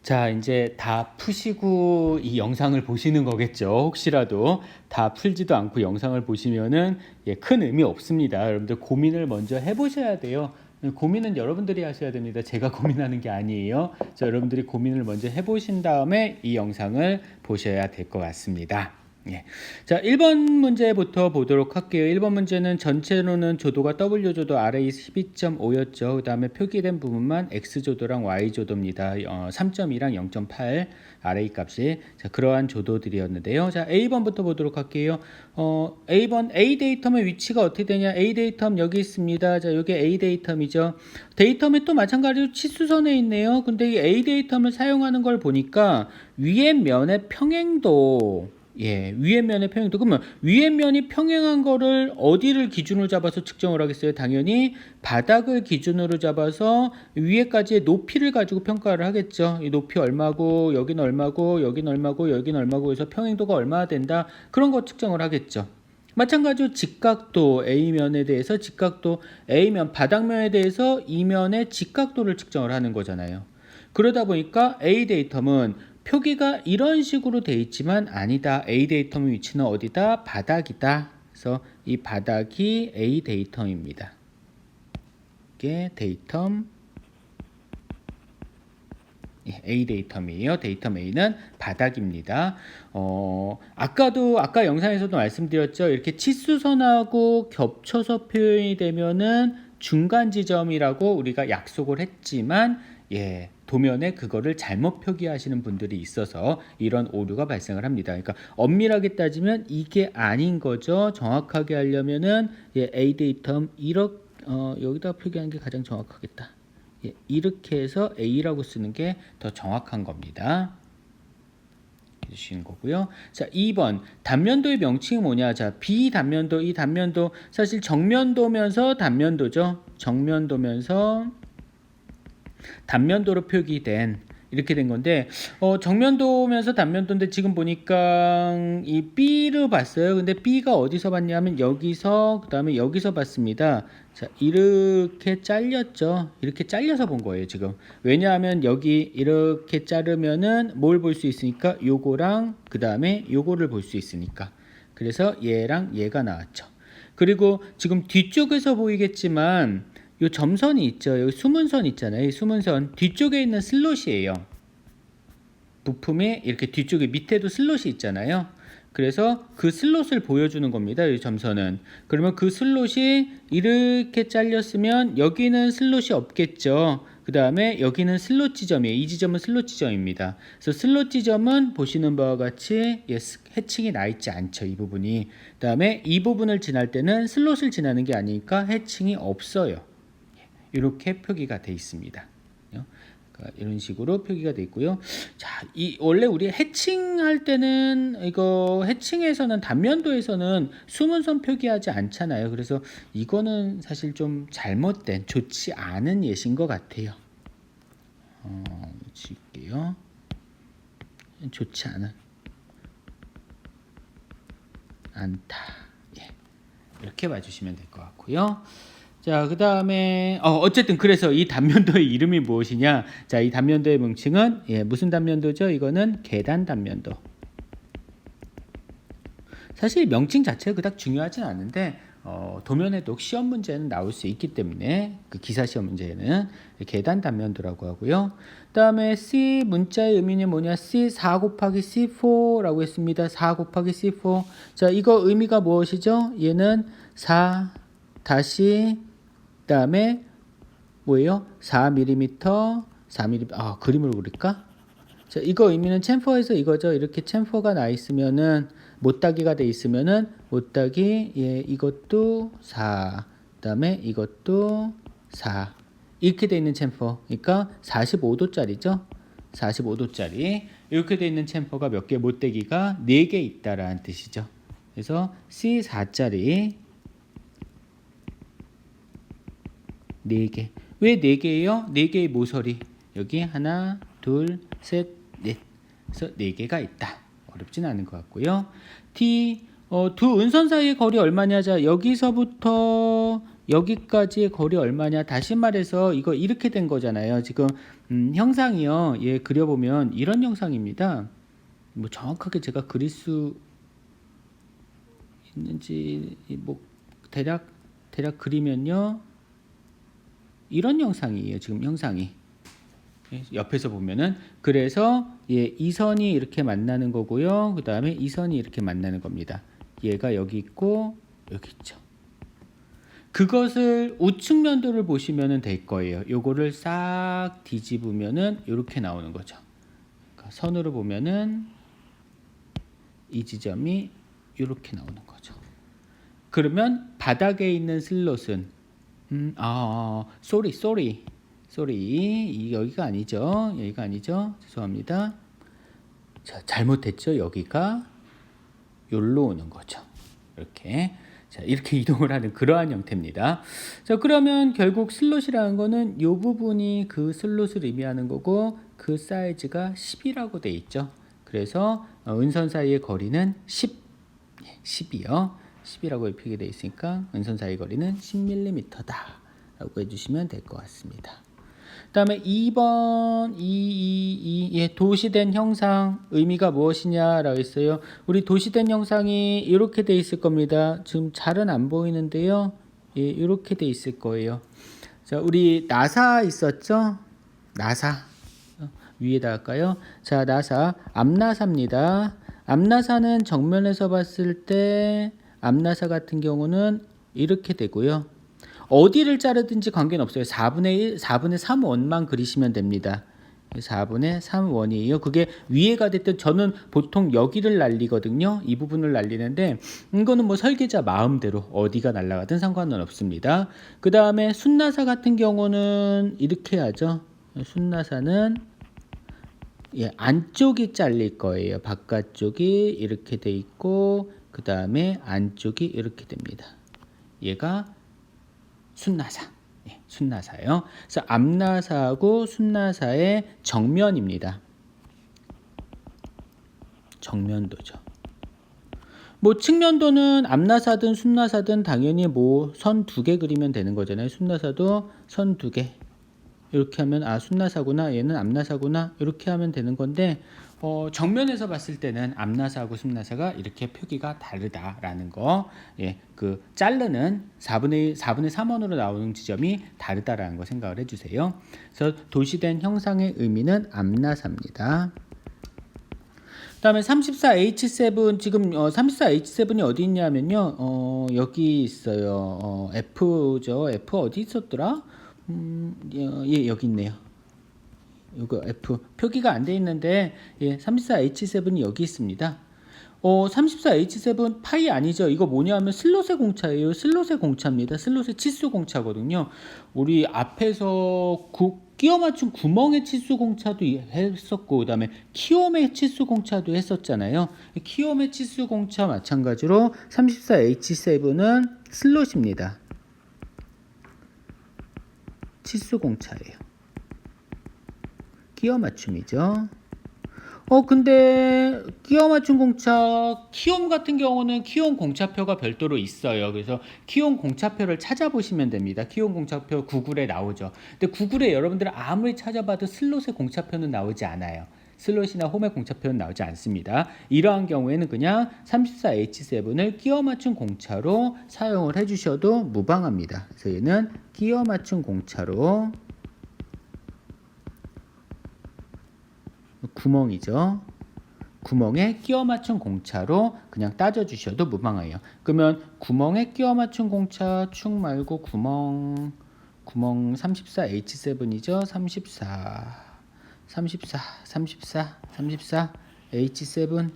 자, 이제 다 푸시고 이 영상을 보시는 거겠죠. 혹시라도 다 풀지도 않고 영상을 보시면은 큰 의미 없습니다. 여러분들 고민을 먼저 해보셔야 돼요. 고민은 여러분들이 하셔야 됩니다. 제가 고민하는 게 아니에요. 자, 여러분들이 고민을 먼저 해보신 다음에 이 영상을 보셔야 될 것 같습니다. 예. 자, 1번 문제부터 보도록 할게요. 1번 문제는 전체로는 조도가 W조도 RA 12.5였죠. 그 다음에 표기된 부분만 X조도랑 Y조도입니다. 3.2랑 0.8 RA 값이. 자, 그러한 조도들이었는데요. 자, A번부터 보도록 할게요. A번 A 데이텀의 위치가 어떻게 되냐? A 데이텀 여기 있습니다. 자, 여기 A 데이텀이죠. 데이텀에 또 마찬가지로 치수선에 있네요. 근데 이 A 데이텀을 사용하는 걸 보니까 위의 면의 평행도 위의 면의 평행도. 그러면 위의 면이 평행한 거를 어디를 기준으로 잡아서 측정을 하겠어요? 당연히 바닥을 기준으로 잡아서 위에까지의 높이를 가지고 평가를 하겠죠. 이 높이 얼마고, 여기는 얼마고, 여기는 얼마고, 여기는 얼마고 해서 평행도가 얼마나 된다. 그런 거 측정을 하겠죠. 마찬가지로 직각도 A면에 대해서 직각도 A면 바닥면에 대해서 이면의 직각도를 측정을 하는 거잖아요. 그러다 보니까 A 데이텀은 표기가 이런 식으로 돼 있지만 아니다. A 데이텀의 위치는 어디다? 바닥이다. 그래서 이 바닥이 A 데이텀입니다. 이게 데이텀 A 데이텀이에요. 데이텀 A는 바닥입니다. 아까 영상에서도 말씀드렸죠. 이렇게 치수선하고 겹쳐서 표현이 되면은 중간 지점이라고 우리가 약속을 했지만 도면에 그거를 잘못 표기하시는 분들이 있어서 이런 오류가 발생을 합니다. 그러니까 엄밀하게 따지면 이게 아닌 거죠. 정확하게 하려면은 A 데이텀 여기다 표기하는 게 가장 정확하겠다. 이렇게 해서 A라고 쓰는 게 더 정확한 겁니다. 해주시는 거고요. 자, 2번 단면도의 명칭이 뭐냐? 자, 비단면도, 이 단면도 사실 정면도면서 단면도죠. 정면도면서 단면도로 표기된 이렇게 된 건데 정면도면서 단면도인데 지금 보니까 이 B를 봤어요. 근데 B가 어디서 봤냐면 여기서 그다음에 여기서 봤습니다. 자, 이렇게 잘렸죠. 이렇게 잘려서 본 거예요, 지금. 왜냐하면 여기 이렇게 자르면은 뭘 볼 수 있으니까 요거랑 그다음에 요거를 볼 수 있으니까. 그래서 얘랑 얘가 나왔죠. 그리고 지금 뒤쪽에서 보이겠지만 요 점선이 있죠. 여기 수문선 있잖아요. 이 수문선 뒤쪽에 있는 슬롯이에요. 부품이 이렇게 뒤쪽에 밑에도 슬롯이 있잖아요. 그래서 그 슬롯을 보여주는 겁니다. 이 점선은. 그러면 그 슬롯이 이렇게 잘렸으면 여기는 슬롯이 없겠죠. 그 다음에 여기는 슬롯 지점이에요. 이 지점은 슬롯 지점입니다. 그래서 슬롯 지점은 보시는 바와 같이 해칭이 나 있지 않죠. 이 부분이. 그 다음에 이 부분을 지날 때는 슬롯을 지나는 게 아니니까 해칭이 없어요. 이렇게 표기가 되어 있습니다. 그러니까 이런 식으로 표기가 되어 있고요. 자, 원래 우리 해칭할 때는 이거 해칭에서는 단면도에서는 수문선 표기하지 않잖아요. 그래서 이거는 사실 좀 잘못된 좋지 않은 예시인 것 같아요. 지울게요. 좋지 않다. 이렇게 봐주시면 될 것 같고요. 자, 그 다음에 어쨌든 그래서 이 단면도의 이름이 무엇이냐? 자, 이 단면도의 명칭은 무슨 단면도죠? 이거는 계단 단면도. 사실 명칭 자체가 그닥 중요하진 않은데 도면에도 시험 문제는 나올 수 있기 때문에 그 기사 시험 문제는 계단 단면도라고 하고요. 그 다음에 C 문자의 의미는 뭐냐? C 4 곱하기 C4라고 했습니다. 4 곱하기 C4. 자, 이거 의미가 무엇이죠? 얘는 4 다시 그다음에 뭐예요? 4mm, 4mm. 그림을 그릴까? 자, 이거 의미는 챔퍼에서 이거죠. 이렇게 챔퍼가 나 있으면은 못따기가 돼 있으면은 못따기 이것도 4. 그다음에 이것도 4. 이렇게 돼 있는 챔퍼. 그러니까 45도짜리죠. 45도짜리. 이렇게 돼 있는 챔퍼가 몇 개? 못대기가 4개 있다라는 뜻이죠. 그래서 C4짜리 4개. 왜 4개예요? 4개의 모서리. 여기 하나, 둘, 셋, 넷. 그래서 4개가 있다. 어렵진 않은 것 같고요. T 두 운선 사이의 거리 얼마냐? 자, 여기서부터 여기까지의 거리 얼마냐? 다시 말해서 이거 이렇게 된 거잖아요. 지금 형상이요. 예, 그려보면 이런 형상입니다. 뭐 정확하게 제가 그릴 수 있는지 뭐 대략 그리면요. 이런 형상이에요. 지금 형상이. 옆에서 보면은 그래서 예, 이 선이 이렇게 만나는 거고요. 그 다음에 이 선이 이렇게 만나는 겁니다. 얘가 여기 있고 여기 있죠. 그것을 우측면도를 보시면 될 거예요. 요거를 싹 뒤집으면은 이렇게 나오는 거죠. 그러니까 선으로 보면은 이 지점이 이렇게 나오는 거죠. 그러면 바닥에 있는 슬롯은 sorry. 여기가 아니죠. 여기가 아니죠. 죄송합니다. 자, 잘못했죠. 여기가 여기로 오는 거죠. 이렇게. 자, 이렇게 이동을 하는 그러한 형태입니다. 자, 그러면 결국 슬롯이라는 거는 이 부분이 그 슬롯을 의미하는 거고 그 사이즈가 10이라고 돼 있죠. 그래서 은선 사이의 거리는 10이요. 10이라고 표기되어 있으니까 은선 사이 거리는 10mm다 라고 해주시면 될 것 같습니다. 그 다음에 2번 예, 도시된 형상 의미가 무엇이냐라고 했어요. 우리 도시된 형상이 이렇게 돼 있을 겁니다. 지금 잘은 안 보이는데요. 예, 이렇게 돼 있을 거예요. 자, 우리 나사 있었죠? 나사 위에다 할까요? 자, 나사 앞나사입니다. 앞나사는 정면에서 봤을 때 앞나사 같은 경우는 이렇게 되고요. 어디를 자르든지 관계는 없어요. 4분의 3 원만 그리시면 됩니다. 4분의 3 원이에요. 그게 위에가 됐든 저는 보통 여기를 날리거든요. 이 부분을 날리는데 이거는 뭐 설계자 마음대로 어디가 날아가든 상관은 없습니다. 그 다음에 순나사 같은 경우는 이렇게 하죠. 순나사는 예, 안쪽이 잘릴 거예요. 바깥쪽이 이렇게 돼 있고 그 다음에 안쪽이 이렇게 됩니다. 얘가 순나사, 예, 순나사예요. 그래서 앞나사하고 순나사의 정면입니다. 정면도죠. 뭐 측면도는 앞나사든 순나사든 당연히 뭐 선 2개 그리면 되는 거잖아요. 순나사도 선 2개. 이렇게 하면 순나사구나, 얘는 앞나사구나 이렇게 하면 되는 건데 정면에서 봤을 때는 앞나사하고 순나사가 이렇게 표기가 다르다라는 거, 예, 그 자르는 4분의 3원으로 나오는 지점이 다르다라는 거 생각을 해주세요. 그래서 도시된 형상의 의미는 앞나사입니다. 그다음에 34H7 지금 34H7이 어디 있냐면요, 여기 있어요. F죠. F 어디 있었더라? 예, 여기 있네요. 이거 F 표기가 안 돼 있는데 예, 34H7이 여기 있습니다. 34H7 파이 아니죠. 이거 뭐냐면 슬롯의 공차예요. 슬롯의 공차입니다. 슬롯의 치수 공차거든요. 우리 앞에서 끼워 맞춘 구멍의 치수 공차도 했었고 그다음에 키움의 치수 공차도 했었잖아요. 키움의 치수 공차 마찬가지로 34H7은 슬롯입니다. 치수 공차예요. 끼워 맞춤이죠. 근데 끼워 맞춤 공차 키움 같은 경우는 키움 공차표가 별도로 있어요. 그래서 키움 공차표를 찾아보시면 됩니다. 키움 공차표 구글에 나오죠. 근데 구글에 여러분들 아무리 찾아봐도 슬롯의 공차표는 나오지 않아요. 슬롯이나 홈의 공차표는 나오지 않습니다. 이러한 경우에는 그냥 34H7을 끼워 맞춘 공차로 사용을 해주셔도 무방합니다. 그래서 얘는 끼워 맞춘 공차로 구멍이죠. 구멍에 끼워 맞춘 공차로 그냥 따져주셔도 무방해요. 그러면 구멍에 끼워 맞춘 공차 축 말고 구멍 34H7이죠. 34 H7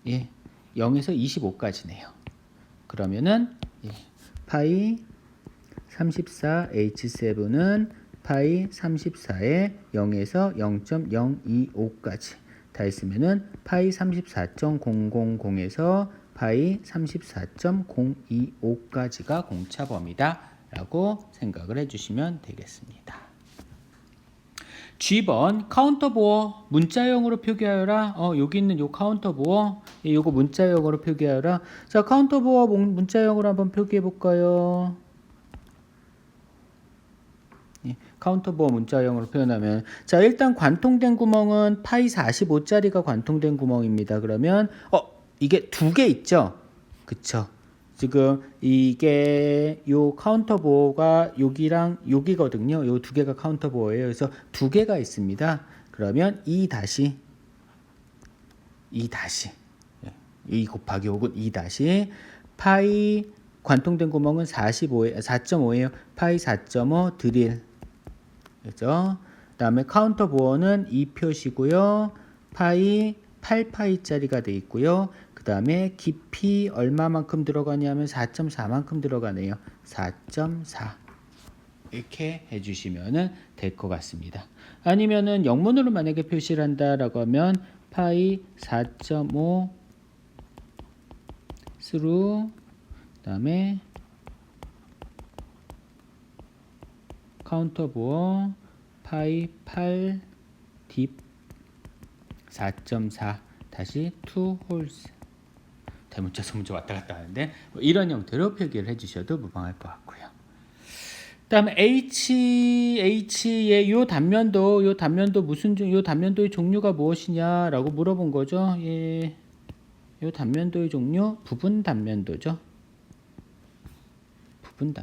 예, 0에서 25까지네요. 그러면은 예, 파이 34H7은 파이 34에 0에서 0.025까지 다 있으면은 파이 34.000에서 파이 34.025까지가 공차 범위다 라고 생각을 해주시면 되겠습니다. G번 카운터 보어 문자형으로 표기하여라. 여기 있는 요 카운터 보어 요거 문자형으로 표기하여라. 자, 카운터 보어 문자형으로 한번 표기해 볼까요? 카운터 보어 문자형으로 표현하면 자 일단 관통된 구멍은 파이 45짜리가 관통된 구멍입니다. 그러면 이게 두 개 있죠? 그쵸? 지금 이게 요 카운터 보어가 여기랑 여기거든요. 요 두 개가 카운터 보어예요. 그래서 두 개가 있습니다. 그러면 2 곱하기 혹은 2 파이 관통된 구멍은 4.5예요. 파이 4.5 드릴. 그죠? 그다음에 카운터 보어는 2표시고요. 파이 8파이짜리가 돼 있고요. 그다음에 깊이 얼마만큼 들어가냐면 4.4만큼 들어가네요. 4.4 이렇게 해주시면은 될 것 같습니다. 아니면은 영문으로 만약에 표시를 한다라고 하면 파이 4.5 through 그다음에 카운터 보어 파이 8 딥 4.4 다시 2 홀스 대문자 소문자 왔다 갔다 하는데 이런 형태로 표기를 해주셔도 무방할 것 같고요. 그다음에 H의 요 단면도 요 단면도의 종류가 무엇이냐라고 물어본 거죠. 예, 요 단면도의 종류 부분 단면도죠. 부분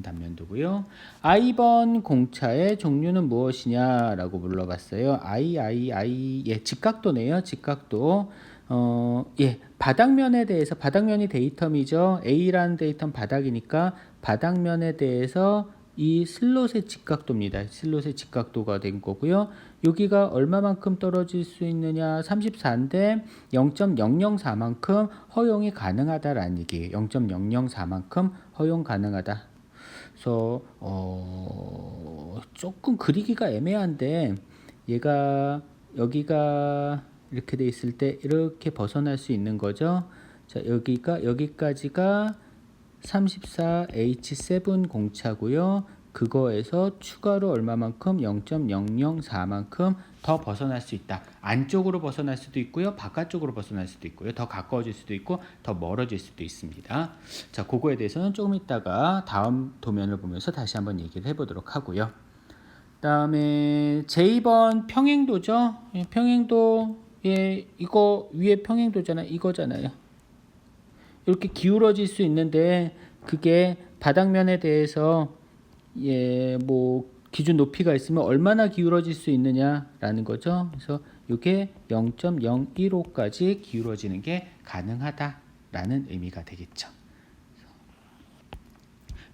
단면도고요. I번 공차의 종류는 무엇이냐라고 물어봤어요. 예, 직각도네요. 직각도. 예, 바닥면에 대해서 바닥면이 데이텀이죠. A라는 데이텀 바닥이니까 바닥면에 대해서 이 슬롯의 직각도입니다. 슬롯의 직각도가 된 거고요. 여기가 얼마만큼 떨어질 수 있느냐 34인데 0.004만큼 허용이 가능하다라는 얘기예요. 0.004만큼 허용 가능하다. 그래서 조금 그리기가 애매한데 얘가 여기가 이렇게 돼 있을 때 이렇게 벗어날 수 있는 거죠. 자, 여기까지가 34H7 공차고요. 그거에서 추가로 얼마만큼 0.004만큼 더 벗어날 수 있다. 안쪽으로 벗어날 수도 있고요. 바깥쪽으로 벗어날 수도 있고요. 더 가까워질 수도 있고 더 멀어질 수도 있습니다. 자, 그거에 대해서는 조금 이따가 다음 도면을 보면서 다시 한번 얘기를 해보도록 하고요. 그다음에 제2번 평행도죠. 평행도 이거 위에 평행도잖아요. 이거잖아요. 이렇게 기울어질 수 있는데 그게 바닥면에 대해서 뭐 기준 높이가 있으면 얼마나 기울어질 수 있느냐라는 거죠. 그래서 이게 0.015까지 기울어지는 게 가능하다라는 의미가 되겠죠.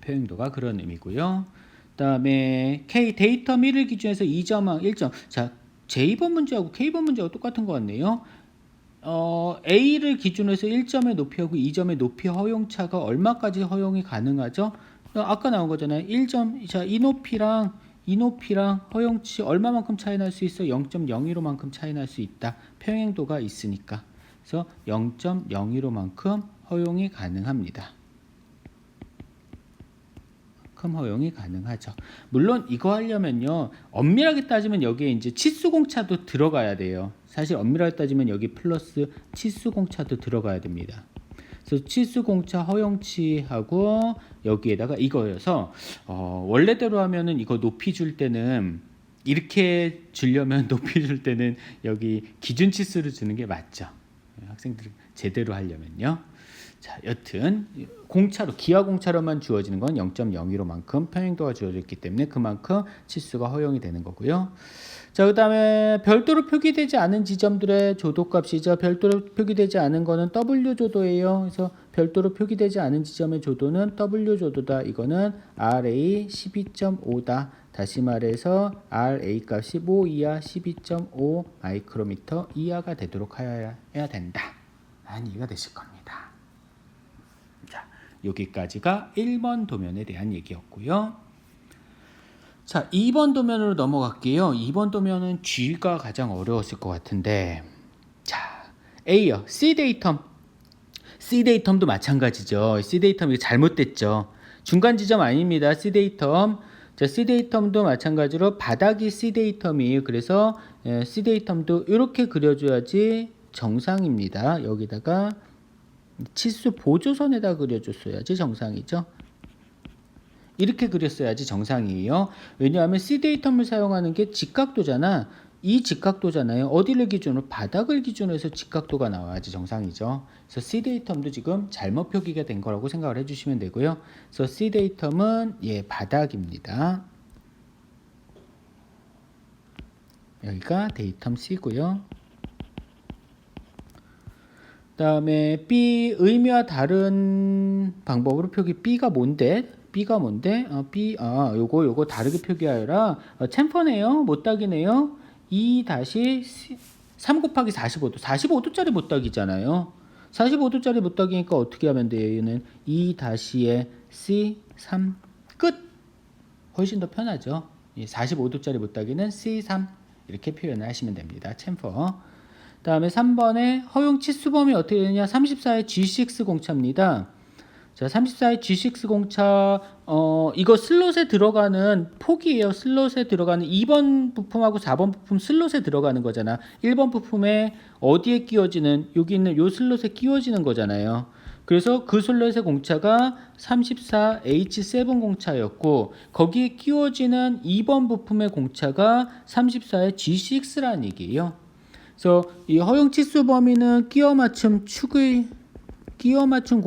평행도가 그런 의미고요. 그다음에 K 데이터 1을 기준해서 2점항 1점. 자, J2번 문제하고 K번 문제하고 똑같은 것 같네요. A를 기준으로 해서 1점의 높이하고 2점의 높이 허용차가 얼마까지 허용이 가능하죠? 아까 나온 거잖아요. 1점, 자, 이 높이랑 허용치 얼마만큼 차이 날 수 있어? 0.015만큼 차이 날 수 있다. 평행도가 있으니까. 그래서 0.015만큼 허용이 가능합니다. 허용이 가능하죠. 물론 이거 하려면요. 엄밀하게 따지면 여기에 이제 치수공차도 들어가야 돼요. 사실 엄밀하게 따지면 여기 플러스 치수공차도 들어가야 됩니다. 그래서 치수공차 허용치하고 여기에다가 이거여서 원래대로 하면은 이거 높이 줄 때는 이렇게 주려면 높이 줄 때는 여기 기준 치수를 주는 게 맞죠. 학생들 제대로 하려면요. 자, 여튼 공차로 기하 공차로만 주어지는 건 0.015만큼 평행도가 주어졌기 때문에 그만큼 치수가 허용이 되는 거고요. 자, 그다음에 별도로 표기되지 않은 지점들의 조도값이죠. 별도로 표기되지 않은 거는 W 조도예요. 그래서 별도로 표기되지 않은 지점의 조도는 W 조도다. 이거는 RA 12.5다. 다시 말해서 RA 값이 5 이하 12.5 마이크로미터 이하가 되도록 해야 된다. 라는 얘기가 되실 겁니다. 자, 여기까지가 1번 도면에 대한 얘기였고요. 자, 2번 도면으로 넘어갈게요. 2번 도면은 G가 가장 어려웠을 것 같은데, 자, A요. C 데이텀도 마찬가지죠. C 데이텀이 잘못됐죠. 중간 지점 아닙니다. C 데이텀. 자, C 데이텀도 마찬가지로 바닥이 C 데이텀이에요. 그래서 C 데이텀도 이렇게 그려줘야지 정상입니다. 여기다가 치수 보조선에다 그려줬어야지 정상이죠. 이렇게 그렸어야지 정상이에요. 왜냐하면 C 데이텀을 사용하는 게 직각도잖아. 이 직각도잖아요. 어디를 기준으로? 바닥을 기준으로 해서 직각도가 나와야지 정상이죠. 그래서 C 데이텀도 지금 잘못 표기가 된 거라고 생각을 해주시면 되고요. 그래서 C 데이텀은 바닥입니다. 여기가 데이텀 C고요. 다음에 B 의미와 다른 방법으로 표기. B가 뭔데? 요거 다르게 표기하여라. 챔퍼네요. 못따기네요. 2-3 곱하기 45도. 45도짜리 못따기잖아요. 45도짜리 못따기니까 어떻게 하면 돼요? 얘는 2-에 C3 끝. 훨씬 더 편하죠. 45도짜리 못따기는 C3 이렇게 표현을 하시면 됩니다. 챔퍼. 다음에 3번에 허용 치수 범위 어떻게 되느냐? 34의 G6 공차입니다. 자, 34의 G6 공차, 이거 슬롯에 들어가는 폭이에요. 슬롯에 들어가는 2번 부품하고 4번 부품 슬롯에 들어가는 거잖아. 1번 부품에 어디에 끼워지는, 여기 있는 요 슬롯에 끼워지는 거잖아요. 그래서 그 슬롯의 공차가 34H7 공차였고, 거기에 끼워지는 2번 부품의 공차가 34의 G6라는 얘기예요. 그래서 이 허용 치수 범위는 끼워 맞춤 축의 끼워 맞춤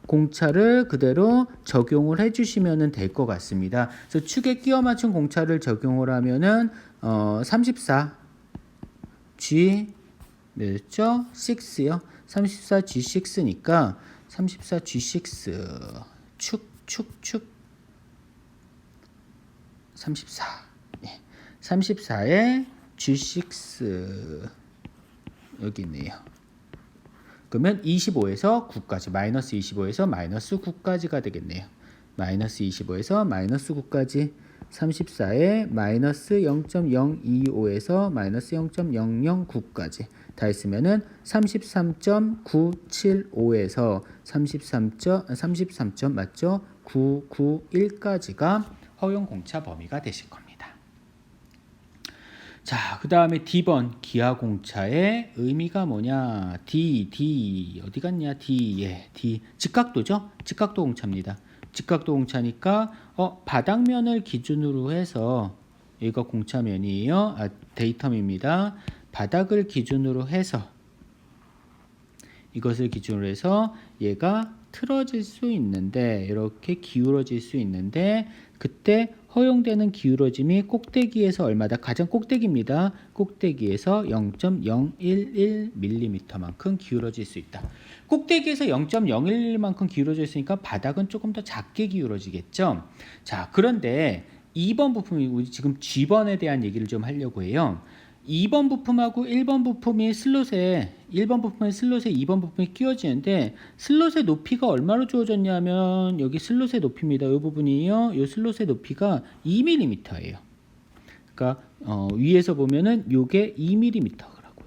공차를 그대로 적용을 해주시면 될 것 같습니다. 그래서 축에 끼워 맞춘 공차를 적용을 하면은 34G 몇죠? 6요. 34G6니까 34G6 축 34. 34에 G6 여기 있네요. 그러면 25에서 9까지 마이너스 25에서 마이너스 9까지가 되겠네요. 마이너스 25에서 마이너스 9까지 34에 마이너스 0.025에서 마이너스 0.009까지 다 했으면은 33.975에서 33점 맞죠? 991까지가 허용 공차 범위가 되실 겁니다. 자, 그 다음에 D번 기하공차의 의미가 뭐냐? D 어디 갔냐? D 직각도죠? 직각도 공차입니다. 직각도 공차니까 바닥면을 기준으로 해서 얘가 공차면이에요. 데이텀입니다. 바닥을 기준으로 해서 이것을 기준으로 해서 얘가 틀어질 수 있는데 이렇게 기울어질 수 있는데 그때 허용되는 기울어짐이 꼭대기에서 얼마다? 가장 꼭대기입니다. 꼭대기에서 0.011mm만큼 기울어질 수 있다. 꼭대기에서 0.011만큼 기울어져 있으니까 바닥은 조금 더 작게 기울어지겠죠. 자, 그런데 2번 부품이 우리 지금 G번에 대한 얘기를 좀 하려고 해요. 2번 부품하고 1번 부품이 슬롯에 1번 부품의 슬롯에 2번 부품이 끼워지는데 슬롯의 높이가 얼마로 주어졌냐면 여기 슬롯의 높이입니다. 이 부분이요. 이 슬롯의 높이가 2mm예요. 그러니까 위에서 보면은 요게 2mm라고요.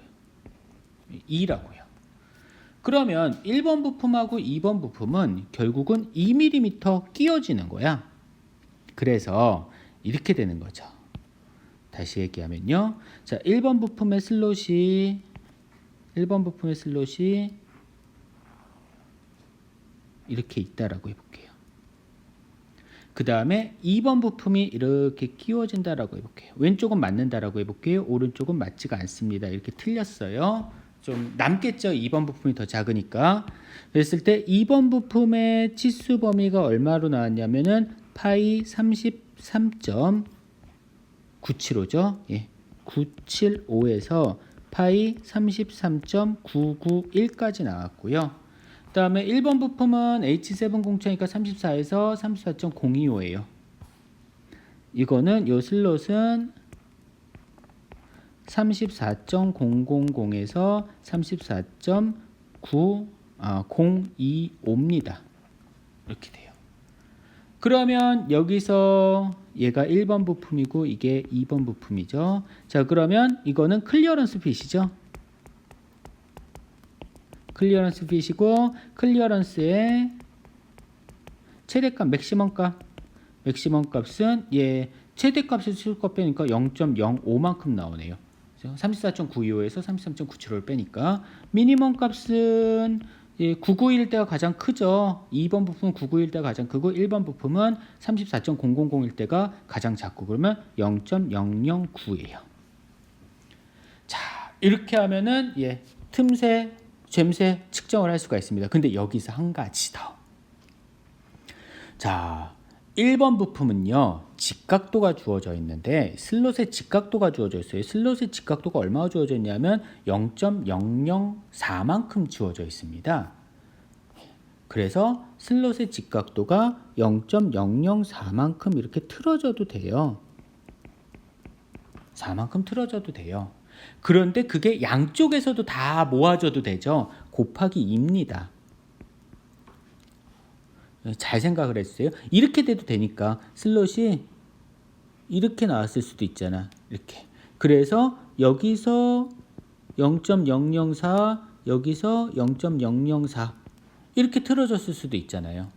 2라고요. 그러면 1번 부품하고 2번 부품은 결국은 2mm 끼워지는 거야. 그래서 이렇게 되는 거죠. 다시 얘기하면요. 자, 1번 부품의 슬롯이 이렇게 있다라고 해볼게요. 그 다음에 2번 부품이 이렇게 끼워진다라고 해볼게요. 왼쪽은 맞는다라고 해볼게요. 오른쪽은 맞지가 않습니다. 이렇게 틀렸어요. 좀 남겠죠. 2번 부품이 더 작으니까. 그랬을 때 2번 부품의 치수 범위가 얼마로 나왔냐면은 파이 33.975죠. 975에서 파이 33.991까지 나왔고요. 그 다음에 1번 부품은 H7 공차니까 34에서 34.025예요. 이거는 요 슬롯은 34.000에서 34.025입니다. 이렇게 돼요. 그러면 여기서 얘가 1번 부품이고 이게 2번 부품이죠. 자, 그러면 이거는 클리어런스 핏이죠. 클리어런스 핏이고 클리어런스의 최대값 맥시멈 값은 최대값을 최소값 빼니까 0.05만큼 나오네요. 34.925에서 33.975를 빼니까 미니멈 값은 991 때가 가장 크죠. 2번 부품은 991 때가 가장 크고 1번 부품은 34.000일 때가 가장 작고 그러면 0.009예요. 자, 이렇게 하면은 틈새, 젬새 측정을 할 수가 있습니다. 근데 여기서 한 가지 더. 자, 1번 부품은요. 직각도가 주어져 있는데 슬롯의 직각도가 주어져 있어요. 슬롯의 직각도가 얼마나 주어져 있냐면 0.004만큼 주어져 있습니다. 그래서 슬롯의 직각도가 0.004만큼 이렇게 틀어져도 돼요. 4만큼 틀어져도 돼요. 그런데 그게 양쪽에서도 다 모아져도 되죠. 곱하기 2입니다. 잘 생각을 해주세요. 이렇게 돼도 되니까 슬롯이 이렇게 나왔을 수도 있잖아. 이렇게. 그래서 여기서 0.004, 여기서 0.004 이렇게 틀어졌을 수도 있잖아요.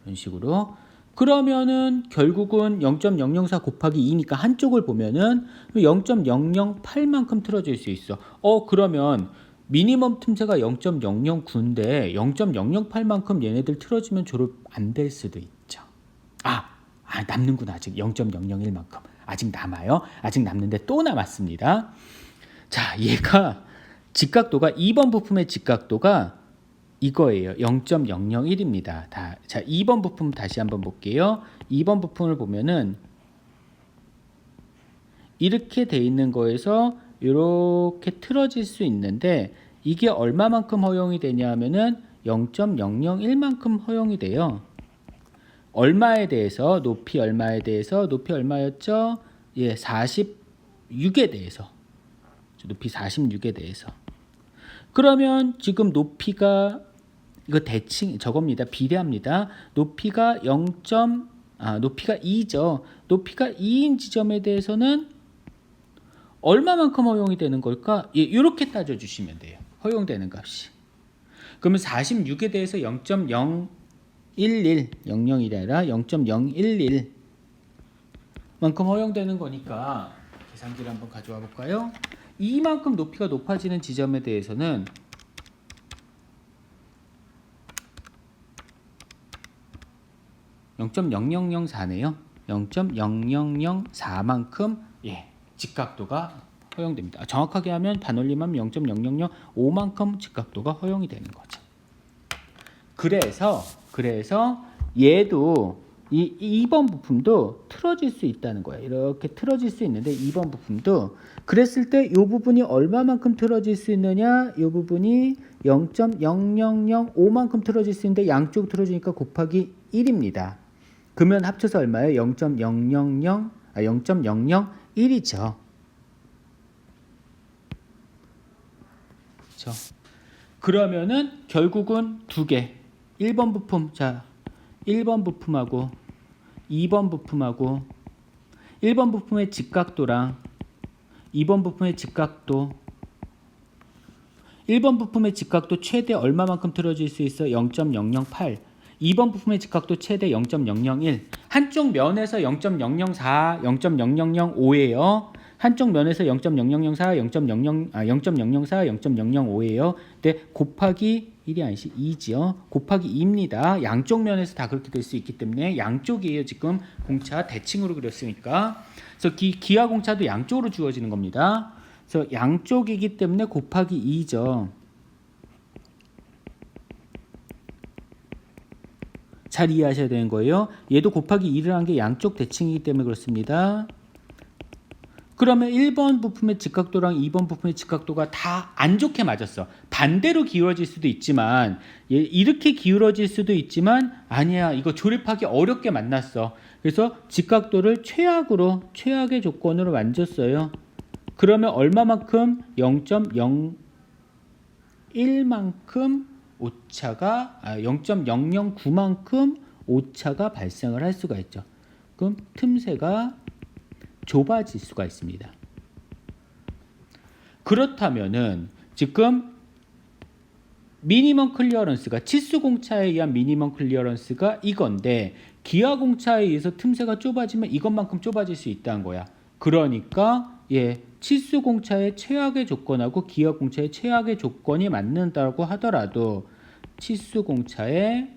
이런 식으로. 그러면은 결국은 0.004 곱하기 2니까 한쪽을 보면은 0.008만큼 틀어질 수 있어. 그러면 미니멈 틈새가 0.009인데 0.008만큼 얘네들 틀어지면 졸업 안 될 수도 있죠. 남는구나. 아직 0.001만큼. 아직 남아요. 아직 남는데 또 남았습니다. 자, 얘가 직각도가 2번 부품의 직각도가 이거예요. 0.001입니다. 자, 2번 부품 다시 한번 볼게요. 2번 부품을 보면은 이렇게 돼 있는 거에서 이렇게 틀어질 수 있는데 이게 얼마만큼 허용이 되냐 하면은 0.001만큼 허용이 돼요. 얼마에 대해서 높이 얼마에 대해서 높이 얼마였죠? 46에 대해서 높이 46에 대해서 그러면 지금 높이가 이거 대칭 저겁니다. 비례합니다. 높이가 높이가 2죠. 높이가 2인 지점에 대해서는 얼마만큼 허용이 되는 걸까? 이렇게 따져주시면 돼요. 허용되는 값이. 그러면 46에 대해서 0.011, 001이 아니라 0.011만큼 허용되는 거니까 계산기를 한번 가져와 볼까요? 이만큼 높이가 높아지는 지점에 대해서는 0.0004네요. 0.0004만큼 직각도가 허용됩니다. 정확하게 하면 반올림하면 0.0005만큼 직각도가 허용이 되는 거죠. 그래서 얘도 이 2번 부품도 틀어질 수 있다는 거예요. 이렇게 틀어질 수 있는데 2번 부품도 그랬을 때 이 부분이 얼마만큼 틀어질 수 있느냐? 이 부분이 0.0005만큼 틀어질 수 있는데 양쪽 틀어지니까 곱하기 1입니다. 그러면 합쳐서 얼마예요? 0.001이죠. 그렇죠? 그러면은 결국은 두 개. 1번 부품. 자, 1번 부품하고 2번 부품하고 1번 부품의 직각도랑 2번 부품의 직각도 1번 부품의 직각도 최대 얼마만큼 틀어질 수 있어? 0.008 2번 부품의 직각도 최대 0.001 한쪽 면에서 0.004, 0.0005예요. 한쪽 면에서 0.0004, 0.004, 0.005예요. 근데 곱하기 1이 아니지 2지요. 곱하기 2입니다. 양쪽 면에서 다 그렇게 될 수 있기 때문에 양쪽이에요. 지금 공차 대칭으로 그렸으니까. 그래서 기하 공차도 양쪽으로 주어지는 겁니다. 그래서 양쪽이기 때문에 곱하기 2죠. 잘 이해하셔야 되는 거예요. 얘도 곱하기 2를 한 게 양쪽 대칭이기 때문에 그렇습니다. 그러면 1번 부품의 직각도랑 2번 부품의 직각도가 다 안 좋게 맞았어. 반대로 기울어질 수도 있지만 이렇게 기울어질 수도 있지만 아니야. 이거 조립하기 어렵게 만났어. 그래서 직각도를 최악의 조건으로 만졌어요. 그러면 얼마만큼? 0.01만큼 오차가 0.009만큼 오차가 발생을 할 수가 있죠. 그럼 틈새가 좁아질 수가 있습니다. 그렇다면은 지금 미니멈 클리어런스가 치수 공차에 의한 미니멈 클리어런스가 이건데 기하 공차에 의해서 틈새가 좁아지면 이것만큼 좁아질 수 있다는 거야. 그러니까 치수 공차의 최악의 조건하고 기하 공차의 최악의 조건이 맞는다고 하더라도 치수 공차의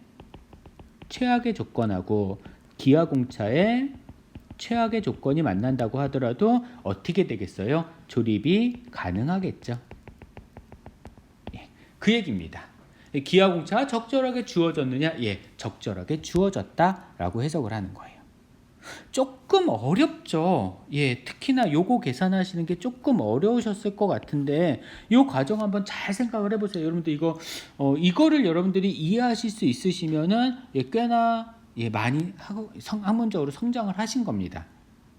최악의 조건하고 기하 공차의 최악의 조건이 만난다고 하더라도 어떻게 되겠어요? 조립이 가능하겠죠. 그 얘기입니다. 기하 공차가 적절하게 주어졌느냐? 적절하게 주어졌다라고 해석을 하는 거예요. 조금 어렵죠. 특히나 요거 계산하시는 게 조금 어려우셨을 것 같은데 요 과정 한번 잘 생각을 해보세요. 여러분들 이거를 여러분들이 이해하실 수 있으시면은 꽤나 많이 학문적으로 성장을 하신 겁니다.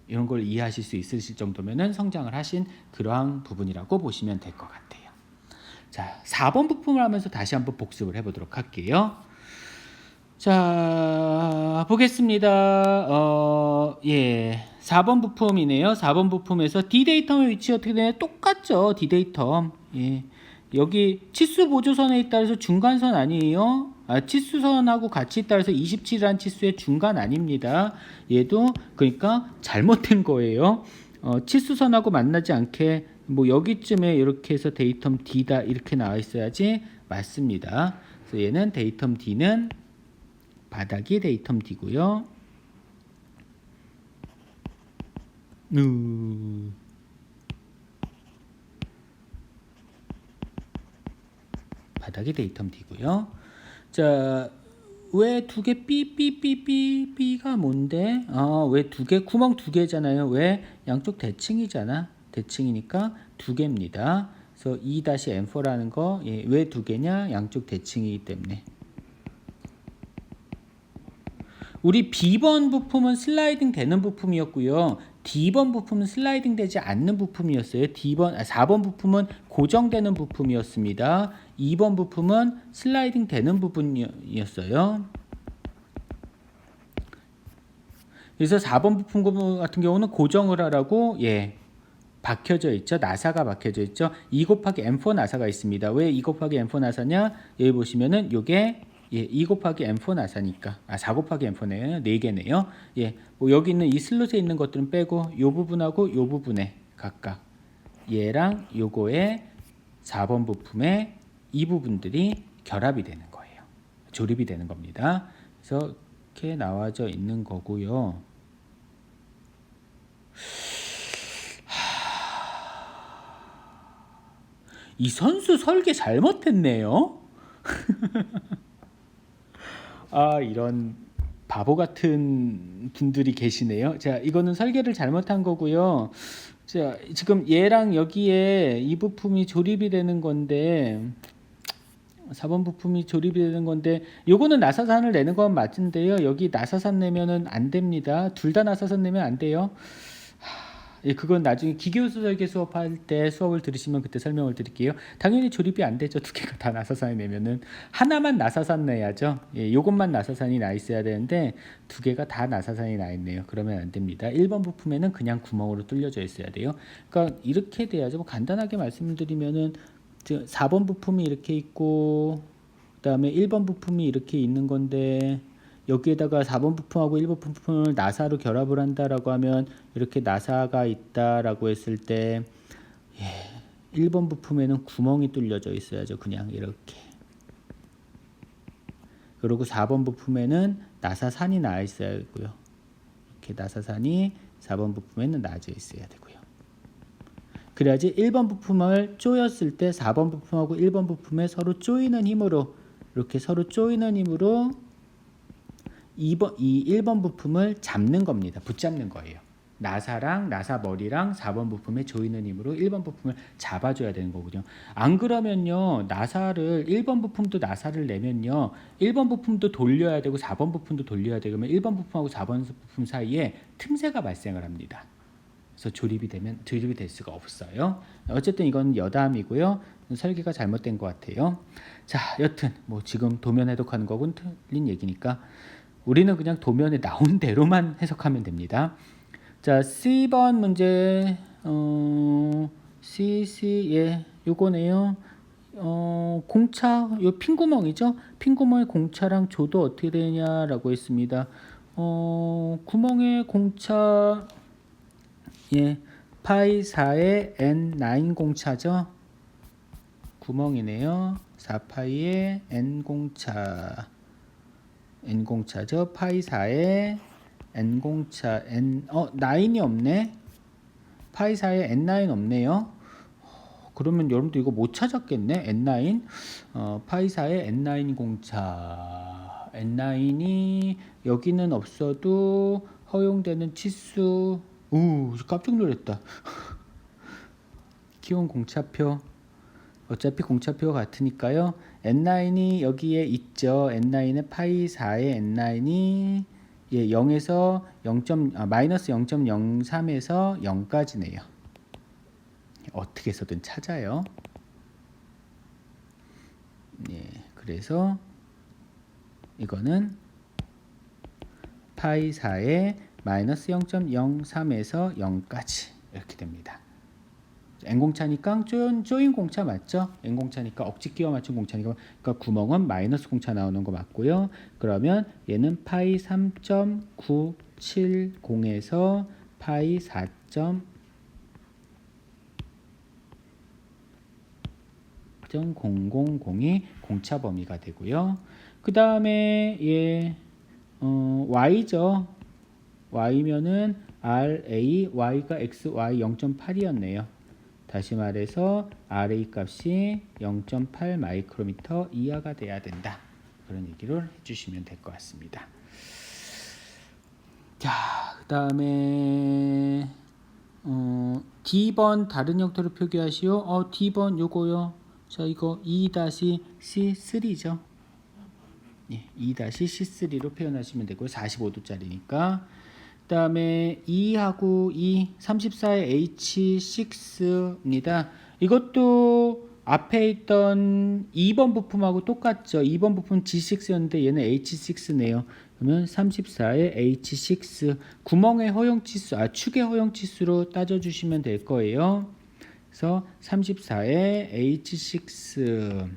이런 걸 이해하실 수 있으실 정도면은 성장을 하신 그러한 부분이라고 보시면 될 것 같아요. 자, 4번 부품을 하면서 다시 한번 복습을 해보도록 할게요. 자, 보겠습니다. 4번 부품이네요. 4번 부품에서 D데이텀의 위치 어떻게 되나요? 똑같죠. D데이텀. 여기 치수 보조선에 있다 해서 중간선 아니에요. 치수선하고 같이 있다 해서 27이라는 치수의 중간 아닙니다. 얘도 그러니까 잘못된 거예요. 치수선하고 만나지 않게 뭐 여기쯤에 이렇게 해서 데이텀 D다 이렇게 나와 있어야지 맞습니다. 그래서 얘는 데이텀 D는 바닥이 데이텀 D고요. 바닥이 데이텀 D고요. 자, 왜 두 개 B가 뭔데? 왜 두 개? 구멍 두 개잖아요. 왜? 양쪽 대칭이잖아. 대칭이니까 두 개입니다. 그래서 E-M4라는 거, 왜 두 개냐? 양쪽 대칭이기 때문에. 우리 B번 부품은 슬라이딩 되는 부품이었고요. D번 부품은 슬라이딩 되지 않는 부품이었어요. 4번 부품은 고정되는 부품이었습니다. 2번 부품은 슬라이딩 되는 부분이었어요. 그래서 4번 부품 같은 경우는 고정을 하라고 박혀져 있죠. 나사가 박혀져 있죠. 2 곱하기 M4 나사가 있습니다. 왜 2 곱하기 M4 나사냐? 여기 보시면은 요게 2 곱하기 M4 나사니까 4 곱하기 M4네요. 4개네요. 뭐 여기 있는 이 슬롯에 있는 것들은 빼고 요 부분하고 요 부분에 각각 얘랑 요거의 4번 부품의 이 부분들이 결합이 되는 거예요. 조립이 되는 겁니다. 그래서 이렇게 나와져 있는 거고요. 이 선수 설계 잘못했네요. 이런 바보 같은 분들이 계시네요. 자, 이거는 설계를 잘못한 거고요. 자, 지금 얘랑 여기에 이 부품이 조립이 되는 건데 4번 부품이 조립이 되는 건데 요거는 나사산을 내는 건 맞은데요. 여기 나사산 내면은 안 됩니다. 둘 다 나사산 내면 안 돼요. 그건 나중에 기계요소 설계 수업할 때 수업을 들으시면 그때 설명을 드릴게요. 당연히 조립이 안 되죠. 두 개가 다 나사산이 내면은 하나만 나사산 내야죠. 요것만 나사산이 나 있어야 되는데 두 개가 다 나사산이 나 있네요. 그러면 안 됩니다. 1번 부품에는 그냥 구멍으로 뚫려져 있어야 돼요. 그러니까 이렇게 돼야죠. 뭐 간단하게 말씀드리면은 4번 부품이 이렇게 있고 그다음에 1번 부품이 이렇게 있는 건데 여기에다가 4번 부품하고 1번 부품을 나사로 결합을 한다라고 하면 이렇게 나사가 있다라고 했을 때 1번 부품에는 구멍이 뚫려져 있어야죠. 그냥 이렇게. 그리고 4번 부품에는 나사산이 나와 있어야 되고요. 이렇게 나사산이 4번 부품에는 나져 있어야 되고요. 그래야지 1번 부품을 조였을 때 4번 부품하고 1번 부품에 서로 조이는 힘으로 이렇게 서로 조이는 힘으로 이 1번 부품을 잡는 겁니다. 붙잡는 거예요. 나사랑 나사 머리랑 4번 부품에 조이는 힘으로 1번 부품을 잡아줘야 되는 거거든요. 안 그러면요. 1번 부품도 나사를 내면요. 1번 부품도 돌려야 되고 4번 부품도 돌려야 되고 그러면 1번 부품하고 4번 부품 사이에 틈새가 발생을 합니다. 그래서 조립이 될 수가 없어요. 어쨌든 이건 여담이고요. 설계가 잘못된 것 같아요. 자, 여튼 뭐 지금 도면 해독하는 거군 틀린 얘기니까 우리는 그냥 도면에 나온 대로만 해석하면 됩니다. 자, C번 문제 요거네요. 공차 요 핀구멍이죠. 핀구멍의 공차랑 조도 어떻게 되냐라고 했습니다. 구멍의 공차 예, 파이 4의 n9 공차죠. 구멍이네요. 4파이의 n공차. n공차죠. 파이 4의 n공차. 9이 없네. 파이 4의 n9 없네요. 그러면 여러분도 이거 못 찾았겠네. n9. 파이 4의 n9 공차. n9이 여기는 없어도 허용되는 치수. 깜짝 놀랐다. 기온 공차표. 어차피 공차표가 같으니까요. n9이 여기에 있죠. n9은 파이 4의 n9이 0에서 마이너스 0.03에서 0까지네요. 어떻게 해서든 찾아요. 예, 그래서 이거는 파이 4의 마이너스 0.03에서 0까지 이렇게 됩니다. n공차니까 조인 공차 맞죠? n공차니까 억지 끼워 맞춘 공차니까, 그러니까 구멍은 마이너스 공차 나오는 거 맞고요. 그러면 얘는 파이 3.970에서 파이 4.000이 공차 범위가 되고요. 그 다음에 y죠. y면은 RA, y가 xy 0.8이었네요. 다시 말해서 RA 값이 0.8 마이크로미터 이하가 돼야 된다. 그런 얘기를 해주시면 될 것 같습니다. 자, 그 다음에 D번 다른 형태로 표기하시오. D번 요거요. 자, 이거 2-C3죠. 예, 2-C3로 표현하시면 되고요. 45도짜리니까. 그 다음에 2하고 2, 34의 H6입니다. 이것도 앞에 있던 2번 부품하고 똑같죠. 2번 부품 G6였는데 얘는 H6네요. 그러면 34의 H6 구멍의 허용치수, 축의 허용치수로 따져주시면 될 거예요. 그래서 34의 H6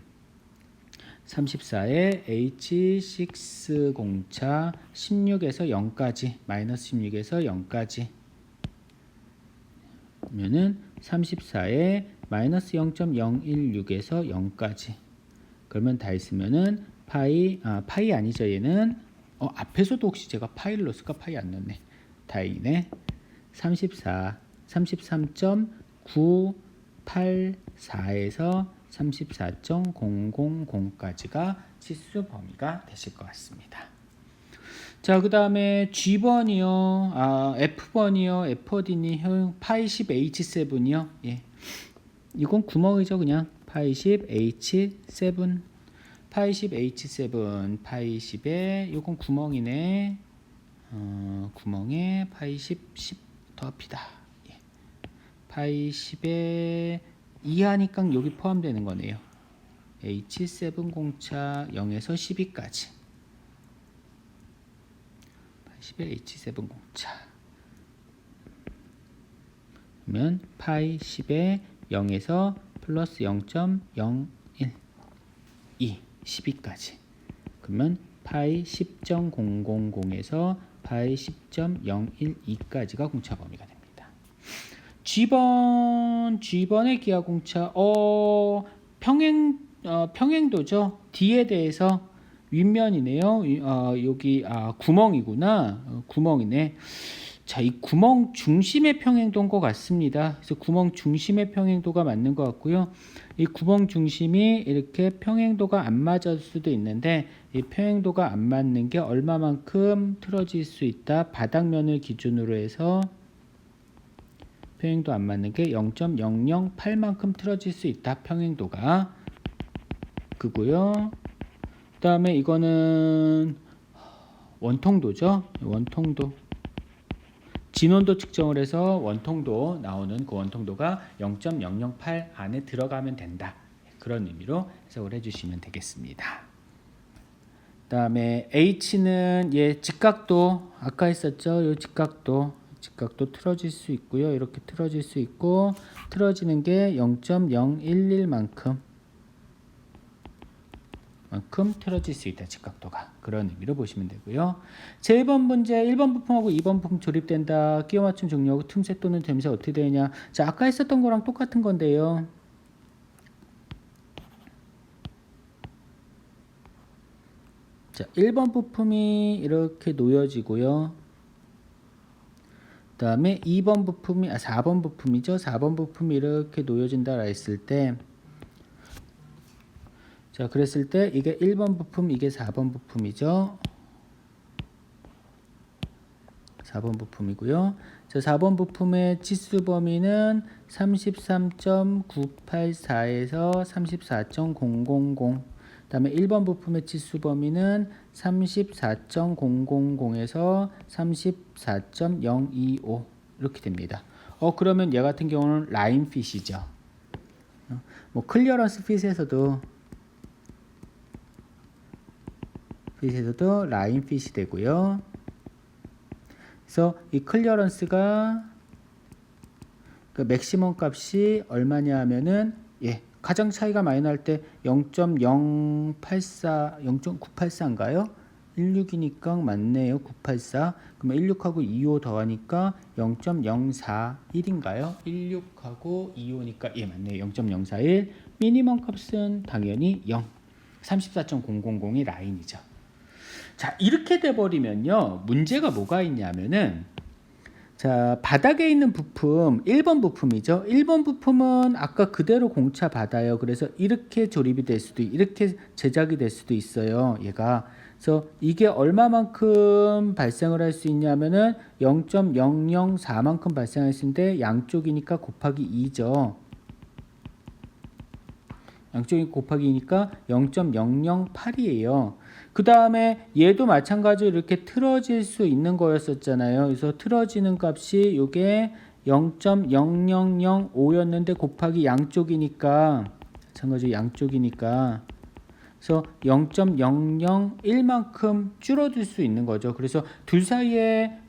34의 H6 공차 16에서 0까지 마이너스 16에서 0까지 그러면은 34의 마이너스 0.016에서 0까지 그러면 다 있으면은 파이 아니죠. 얘는 앞에서도 혹시 제가 파이를 넣었을까? 파이 안 넣네. 다행이네. 33.984에서 34.000까지가 치수 범위가 되실 것 같습니다. 자, 그 다음에 G번이요. F번이요. F 어디니? 파이 10H7이요. 예. 이건 구멍이죠. 그냥 파이 10H7 파이 10H7 파이 10에 이건 구멍이네. 구멍에 파이 10 더합시다. 예. 파이 10에 이하니까 여기 포함되는 거네요. H7 공차 0에서 12까지 10의 H7 공차 그러면 파이 10의 0에서 플러스 0.01 12까지 그러면 파이 10.000에서 파이 10.012까지가 공차 범위가 됩니다. G번의 기하 공차 평행도죠. D에 대해서 윗면이네요. 여기 구멍이구나. 구멍이네. 자, 이 구멍 중심의 평행도인 것 같습니다. 그래서 구멍 중심의 평행도가 맞는 것 같고요. 이 구멍 중심이 이렇게 평행도가 안 맞을 수도 있는데 이 평행도가 안 맞는 게 얼마만큼 틀어질 수 있다. 바닥면을 기준으로 해서 평행도 안 맞는 게 0.008만큼 틀어질 수 있다. 평행도가 그고요. 그 다음에 이거는 원통도죠. 원통도 진원도 측정을 해서 원통도 나오는 그 원통도가 0.008 안에 들어가면 된다. 그런 의미로 해석을 해주시면 되겠습니다. 그 다음에 H는 직각도 아까 했었죠. 이 직각도 틀어질 수 있고요. 이렇게 틀어질 수 있고 틀어지는 게 0.011만큼 만큼 틀어질 수 있다. 직각도가. 그런 의미로 보시면 되고요. 제 1번 문제 1번 부품하고 2번 부품 조립된다. 끼워 맞춤 종료하고 틈새 또는 됨새 어떻게 되냐. 자, 아까 했었던 거랑 똑같은 건데요. 자, 1번 부품이 이렇게 놓여지고요. 그 다음에 2번 부품이 4번 부품이죠. 4번 부품이 이렇게 놓여진다 했을 때, 자, 그랬을 때 이게 1번 부품, 이게 4번 부품이죠. 4번 부품이고요. 자, 4번 부품의 치수 범위는 33.984에서 34.000. 그다음에 1번 부품의 치수 범위는 34.000에서 34.025 이렇게 됩니다. 그러면 얘 같은 경우는 라인 핏이죠. 뭐 클리어런스 핏에서도 라인 핏이 되고요. 그래서 이 클리어런스가 그 맥시멈 값이 얼마냐 하면은 가장 차이가 많이 날 때 0.084, 0.984인가요? 16이니까 맞네요. 984. 그러면 16하고 25 더하니까 0.041인가요? 16하고 25니까 맞네요. 0.041. 미니멈 값은 당연히 0. 34.000이 라인이죠. 자, 이렇게 돼 버리면요. 문제가 뭐가 있냐면은, 자, 바닥에 있는 부품 1번 부품이죠. 1번 부품은 아까 그대로 공차 받아요. 그래서 이렇게 조립이 될 수도 이렇게 제작이 될 수도 있어요. 얘가. 그래서 이게 얼마만큼 발생을 할 수 있냐면은 0.004만큼 발생할 수 있는데 양쪽이니까 곱하기 2죠. 양쪽이 곱하기 2니까 0.008이에요. 그 다음에 얘도 마찬가지로 이렇게 틀어질 수 있는 거였었잖아요. 그래서 틀어지는 값이 이게 0.0005였는데 곱하기 양쪽이니까, 마찬가지로 양쪽이니까, 그래서 0.001만큼 줄어들 수 있는 거죠. 그래서 둘 사이의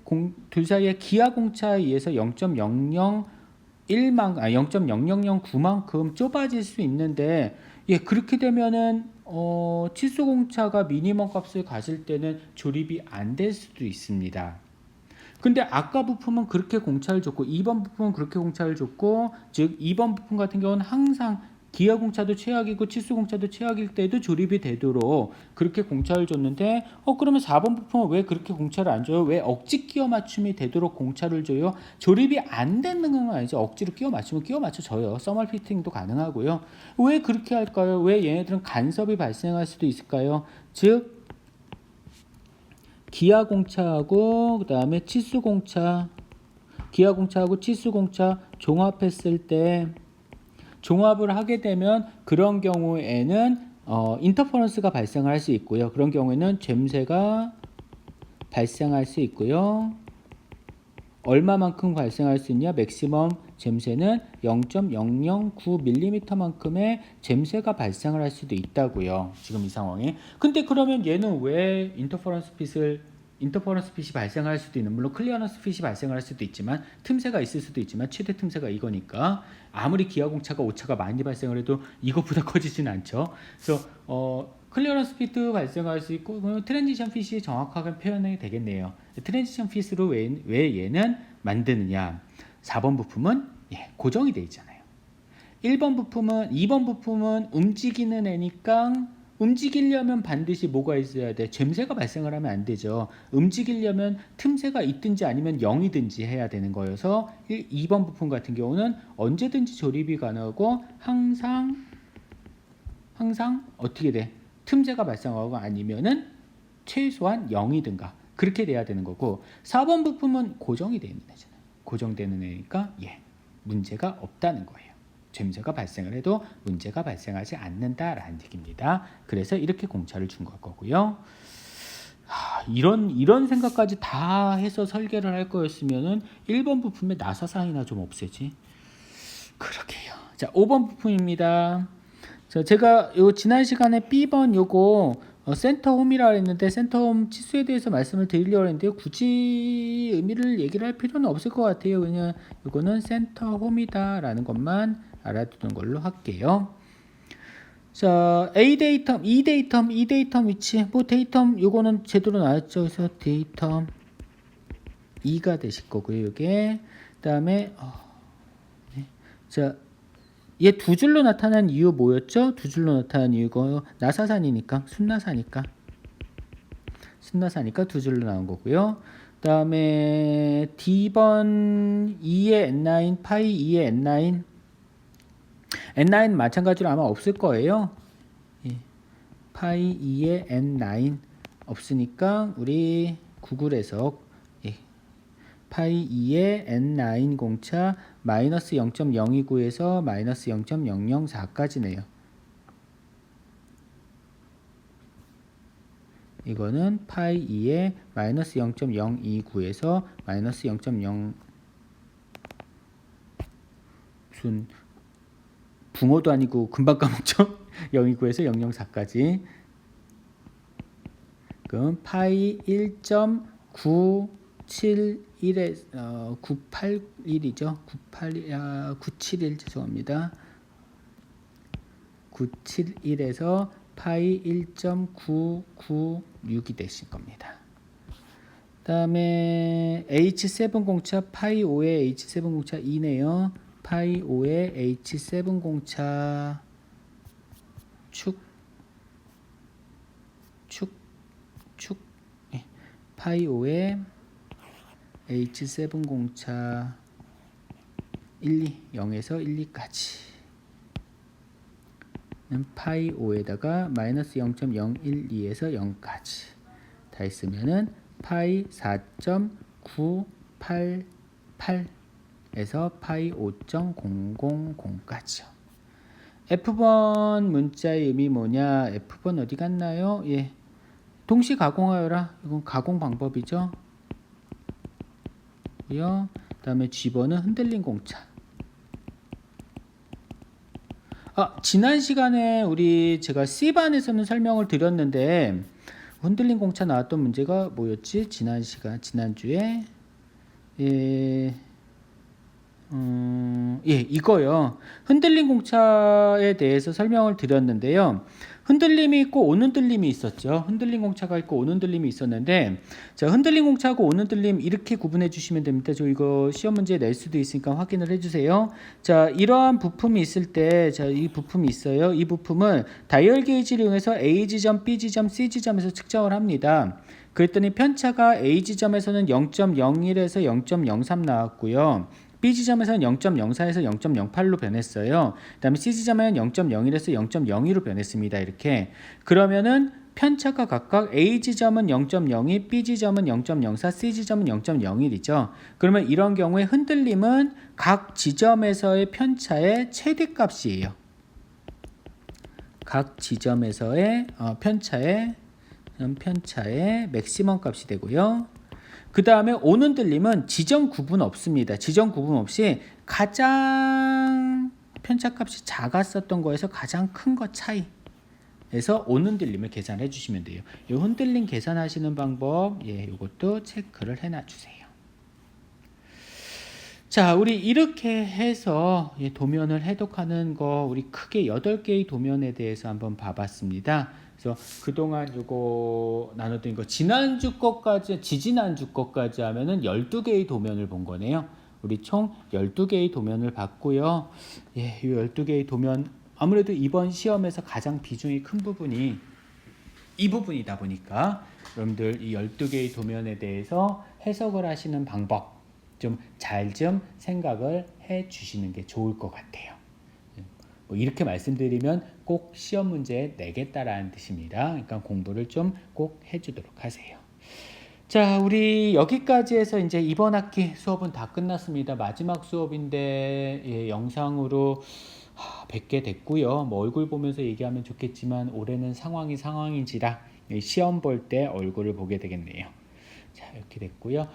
기하 공차에 의해서 0.009만큼 좁아질 수 있는데, 그렇게 되면은 치수 공차가 미니멈 값을 가질 때는 조립이 안 될 수도 있습니다. 근데 아까 부품은 그렇게 공차를 줬고 2번 부품은 그렇게 공차를 줬고, 즉 2번 부품 같은 경우는 항상 기하 공차도 최악이고 치수 공차도 최악일 때도 조립이 되도록 그렇게 공차를 줬는데, 그러면 4번 부품은 왜 그렇게 공차를 안 줘요? 왜 억지 끼워 맞춤이 되도록 공차를 줘요? 조립이 안 되는 건 아니죠. 억지로 끼워 맞추면 끼워 맞춰 줘요. 서멀 피팅도 가능하고요. 왜 그렇게 할까요? 왜 얘네들은 간섭이 발생할 수도 있을까요? 즉 기하 공차하고 그 다음에 치수 공차, 기하 공차하고 치수 공차 종합했을 때, 종합을 하게 되면 그런 경우에는 인터퍼런스가 발생할 수 있고요. 그런 경우에는 젬새가 발생할 수 있고요. 얼마만큼 발생할 수 있냐? 맥시멈 젬새는 0.009mm만큼의 젬새가 발생을 할 수도 있다고요. 지금 이 상황에. 근데 그러면 얘는 왜 인터퍼런스 핏이 발생할 수도 있는, 물론 클리어런스 핏이 발생할 수도 있지만 틈새가 있을 수도 있지만 최대 틈새가 이거니까 아무리 기하 공차가 오차가 많이 발생을 해도 이것보다 커지진 않죠. 그래서 클리어런스 핏도 발생할 수 있고 트랜지션 핏이 정확하게 표현이 되겠네요. 트랜지션 핏으로 왜 얘는 만드느냐? 4번 부품은 고정이 돼 있잖아요. 2번 부품은 움직이는 애니까 움직이려면 반드시 뭐가 있어야 돼? 젬새가 발생을 하면 안 되죠. 움직이려면 틈새가 있든지 아니면 0이든지 해야 되는 거여서 2번 부품 같은 경우는 언제든지 조립이 가능하고 항상 어떻게 돼? 틈새가 발생하고 아니면은 최소한 0이든가 그렇게 돼야 되는 거고, 4번 부품은 고정이 되어 있는 애잖아요. 고정되는 애니까 문제가 없다는 거예요. 젬새가 발생을 해도 문제가 발생하지 않는다라는 얘기입니다. 그래서 이렇게 공차를 준 거고요. 이런 생각까지 다 해서 설계를 할 거였으면은 1번 부품에 나사상이나 좀 없애지. 그러게요. 자, 5번 부품입니다. 자, 제가 지난 시간에 B번 요거 센터 홈이라 했는데 센터 홈 치수에 대해서 말씀을 드리려고 했는데요. 굳이 의미를 얘기를 할 필요는 없을 것 같아요. 그냥 이거는 센터 홈이다라는 것만 알아두는 걸로 할게요. 자, A 데이텀, E 데이텀, E 데이텀 위치. 뭐 데이텀 요거는 제대로 나왔죠. 그래서 데이텀 E가 되실 거고요. 이게 그다음에 네. 자, 얘 두 줄로 나타난 이유 뭐였죠? 두 줄로 나타난 이유가 나사산이니까 순나사니까 두 줄로 나온 거고요. 그다음에 D번 2의 N9, 파이 2의 N9 N9 마찬가지로 아마 없을 거예요. 예. 파이 2의 N9 없으니까 우리 구글에서 예. 파이 2의 N9 공차 마이너스 0.029에서 마이너스 0.004까지네요. 이거는 파이 2의 마이너스 0.029에서 마이너스 0.0 무슨 붕어도 아니고 금방 까먹죠? 029에서 004까지. 그럼 파이 1.971에 981이죠. 971 죄송합니다. 971에서 파이 1.996이 되실 겁니다. 다음에 H7 공차 파이 5의 H7 공차 2네요. 파이 5의 H7 공차 축 예. 파이 5의 H7 공차 1, 2 0에서 1, 2까지 파이 5에다가 마이너스 0.012에서 0까지 다 있으면은 파이 4.988에서 파이 5.000까지요. F번 문자의 의미 뭐냐? F번 어디 갔나요? 예, 동시 가공하여라. 이건 가공 방법이죠. 그 다음에 G번은 흔들림 공차. 지난 시간에 제가 C반에서는 설명을 드렸는데 흔들림 공차 나왔던 문제가 뭐였지? 지난주에 이거요. 흔들림 공차에 대해서 설명을 드렸는데요. 흔들림이 있고 온흔들림이 있었죠. 흔들림 공차가 있고 온흔들림이 있었는데, 자, 흔들림 공차하고 온흔들림 이렇게 구분해 주시면 됩니다. 저 이거 시험 문제 낼 수도 있으니까 확인을 해주세요. 자, 이러한 부품이 있을 때, 자, 이 부품이 있어요. 이 부품은 다이얼 게이지를 이용해서 A 지점, B 지점, C 지점에서 측정을 합니다. 그랬더니 편차가 A 지점에서는 0.01에서 0.03 나왔고요. B 지점에서는 0.04에서 0.08로 변했어요. 그 다음에 C 지점에는 0.01에서 0.02로 변했습니다. 이렇게. 그러면은 편차가 각각 A 지점은 0.02, B 지점은 0.04, C 지점은 0.01이죠. 그러면 이런 경우에 흔들림은 각 지점에서의 편차의 최대값이에요. 각 지점에서의 편차의 맥시멈 값이 되고요. 그 다음에 온흔들림은 지점 구분 없습니다. 지점 구분 없이 가장 편차값이 작았었던 거에서 가장 큰 거 차이에서 온흔들림을 계산해 주시면 돼요. 이 흔들림 계산하시는 방법, 이것도 체크를 해놔 주세요. 자, 우리 이렇게 해서 도면을 해독하는 거 우리 크게 8개의 도면에 대해서 한번 봐봤습니다. 그래서 그동안 이거 나눴던 거 지난주 것까지 지지난주 것까지 하면은 12개의 도면을 본 거네요. 우리 총 12개의 도면을 봤고요. 이 12개의 도면 아무래도 이번 시험에서 가장 비중이 큰 부분이 이 부분이다 보니까 여러분들 이 12개의 도면에 대해서 해석을 하시는 방법 좀 생각을 해 주시는 게 좋을 것 같아요. 이렇게 말씀드리면 꼭 시험 문제에 내겠다라는 뜻입니다. 그러니까 공부를 좀 꼭 해주도록 하세요. 자, 우리 여기까지 해서 이제 이번 학기 수업은 다 끝났습니다. 마지막 수업인데 영상으로 뵙게 됐고요. 뭐 얼굴 보면서 얘기하면 좋겠지만 올해는 상황인지라 시험 볼 때 얼굴을 보게 되겠네요. 자, 이렇게 됐고요.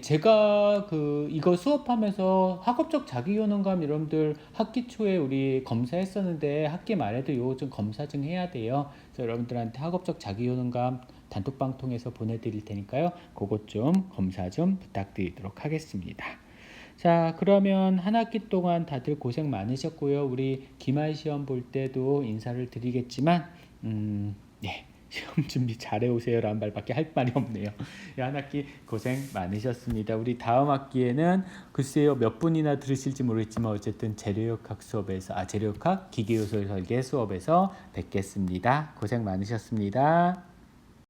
제가 이거 수업하면서 학업적 자기효능감 여러분들 학기 초에 우리 검사했었는데 학기 말에도 이거 좀 검사 좀 해야 돼요. 그래서 여러분들한테 학업적 자기효능감 단톡방 통해서 보내드릴 테니까요. 그것 좀 검사 좀 부탁드리도록 하겠습니다. 자, 그러면 한 학기 동안 다들 고생 많으셨고요. 우리 기말 시험 볼 때도 인사를 드리겠지만, 네. 시험 준비 잘해 오세요라는 말밖에 할 말이 없네요. 한 학기 고생 많으셨습니다. 우리 다음 학기에는 글쎄요 몇 분이나 들으실지 모르겠지만 어쨌든 재료역학 수업에서 재료역학 기계요소 설계 수업에서 뵙겠습니다. 고생 많으셨습니다.